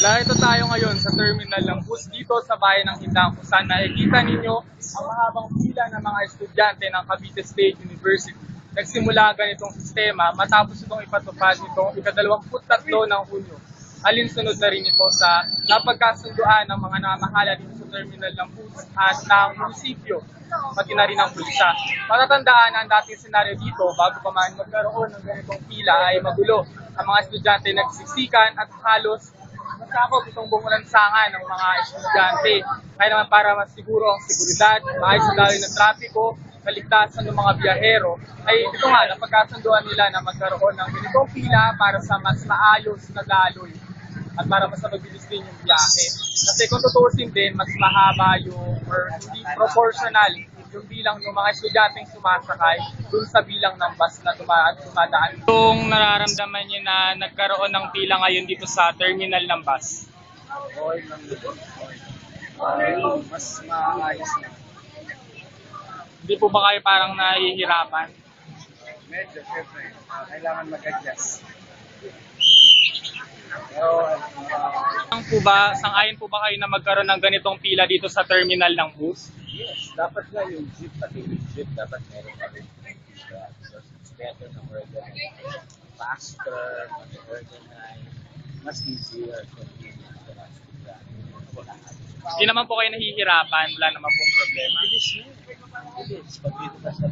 Narito tayo ngayon sa terminal ng bus dito sa bayan ng Hindang kung saan nakikita ninyo ang mahabang pila ng mga estudyante ng Cavite State University. Nagsimula ganitong sistema matapos itong ipatupad nitong ika-23 ng Hunyo. Alinsunod na rin ito sa napagkasunduan ng mga namahala dito sa terminal ng bus at ng munisipyo, pati na rin ang bulsa. Matatandaan ang dating senaryo dito bago pa man magkaroon ng ganitong pila ay magulo. Ang mga estudyante nagsisikan at halos masakop itong buong lansangan ng mga estudyante. Kaya naman para mas siguro ang seguridad, maayos na daloy ng trapiko, kaligtasan ng mga biyahero, ay ito nga, napagkasunduan nila na magkaroon ng ganitong pila para sa mas maayos na daloy at para mas mabilis din yung biyahe. Kasi kung tutusin din, mas mahaba yung, or hindi proportional yung bilang ng mga estudyanteng sumasakay dun sa bilang ng bus na dumadaan. Kung nararamdaman niyo na nagkaroon ng pila ngayon dito sa terminal ng bus? Okay lang dito. Mas maayos na. Hindi po ba kayo parang nahihirapan? Medyo, syempre, kailangan mag-adjust. Pero, Sang-ayon po ba kayo na magkaroon ng ganitong pila dito sa terminal ng bus? yes, dapat nga yung jeep, pati yung jeep, dapat meron pa rin. So, it's better na organize. Faster, mas organized, mas easier, convenient for us. Hindi naman po kayo nahihirapan, wala naman pong problema. Bilis yun. Bilis. Pag dito ka sa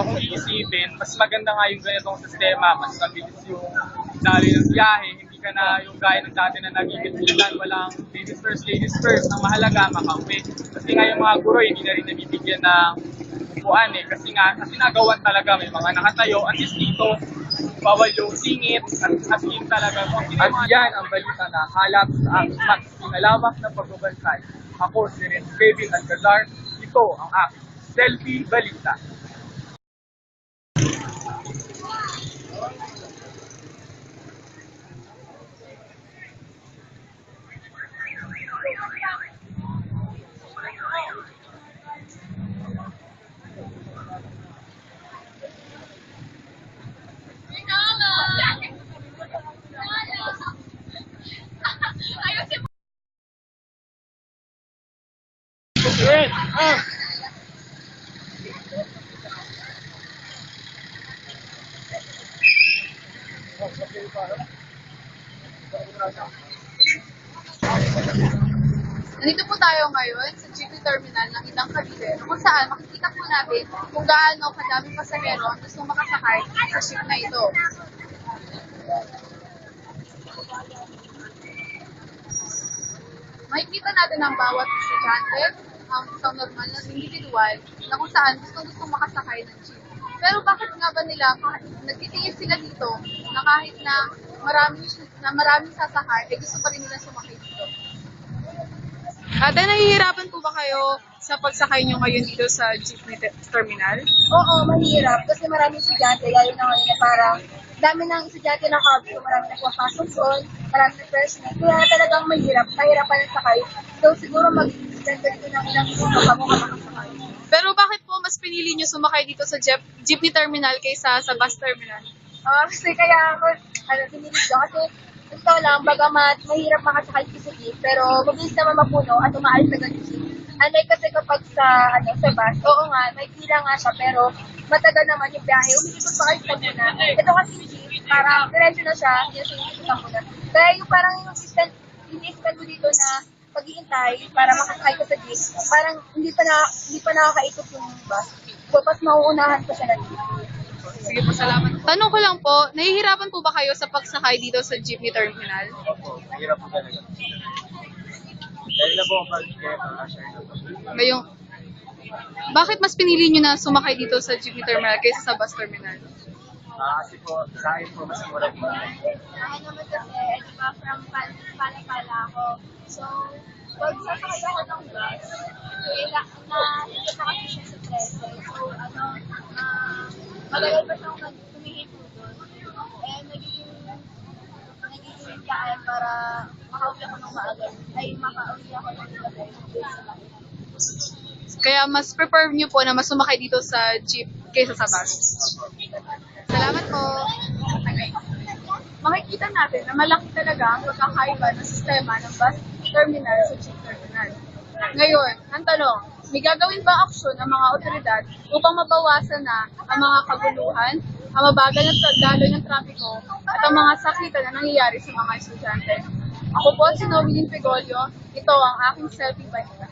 Kung iisipin, mas maganda nga yung ganitong sistema, mas mabilis yung daloy ng biyahe, hindi ka na yung gaya ng dati na nagigit-gitan, walang ladies first, ang mahalaga makauwi. Kasi nga yung mga guro, hindi na rin nabibigyan ng upuan kasi nga, kasi nagawan talaga, may mga nakatayo, at least dito, bawal yung singit, at as in talaga. At yan ang balita na halap sa aking mas pinalawak na pagbabansay. Ako si Ren Kevin Alcazar, ito ang aking Selfie Balita. Nandito po tayo ngayon sa jeepney terminal ng Hindang Cavite kung saan makikita po natin kung gaano kadaming pasahero ang gustong makasakay sa jeep na ito. Makikita natin ang bawat estudyante, ang isang normal na individual na kung saan gustong makasakay ng jeep. Pero bakit nga ba nila nagtitiis sila dito na kahit na maraming sasakay, ay gusto pa rin nila sumakay dito? Ate, nahihirapan po ba kayo sa pagsakay nyo ngayon dito sa jeepney terminal? Oo, mahirap. Kasi maraming estudyante, lalo na ngayon na parang dami ng estudyante na hub, so marami nagpapasok doon, marami na freshmen. Kaya talagang mahirap, mahirapan ang sakay. So siguro mag-extend ka dito ng ilang minuto bago ka makasakay. Pero bakit po mas pinili nyo sumakay dito sa jeepney terminal kaysa sa bus terminal? Kasi kaya ako, pinili ko kasi ito lang, bagamat mahirap makasakay sa jeep, pero mabilis naman mapuno at umaalis agad yung jeep. Unlike kasi kapag sa bus, oo nga, may pila nga siya, pero matagal naman yung biyahe. Umikot pa kayo sa muna. Ito kasi yung jeep, parang diretso na siya, hindi na siya umikot muna. Kaya yung parang ini-extend ko dito na pag-iintay para makasakay ko sa jeep, parang hindi pa nakakaikot yung bus. So, pas mauunahan ko siya ng jeep. Sige po, salamat. Tanong ko lang po, nahihirapan po ba kayo sa pagsakay dito sa jeepney terminal? Opo, mahirap po talaga. Dahil na po ang pag-share na po. Ngayong, bakit mas pinili nyo na sumakay dito sa jeepney terminal kaysa sa bus terminal? Kasi po, sa akin po, mas mura po. Ano naman kasi, di ba, from Palapala ako. So, pag sasakay ako ng bus, na-hit ako kasi siya sa 13. So, matagal pa siyang humihinto doon. Eh, nagiging kaan para makauwi ako ng maaga. Ay, makauwi ako ng gabi. Kaya mas prefer nyo po na mas sumakay dito sa jeep kaysa sa bus. Salamat po. Makikita makikita natin na malaki talaga ang pagkakaiba ng sistema ng bus terminal sa jeep terminal. Ngayon, ang tanong, may gagawin ba aksyon ng mga otoridad upang mabawasan na ang mga kaguluhan, ang mabagal na daloy ng trapiko, at ang mga sakitan na nangyayari sa mga estudyante? Ako po si Noeline Pegolio, ito ang aking selfie bike.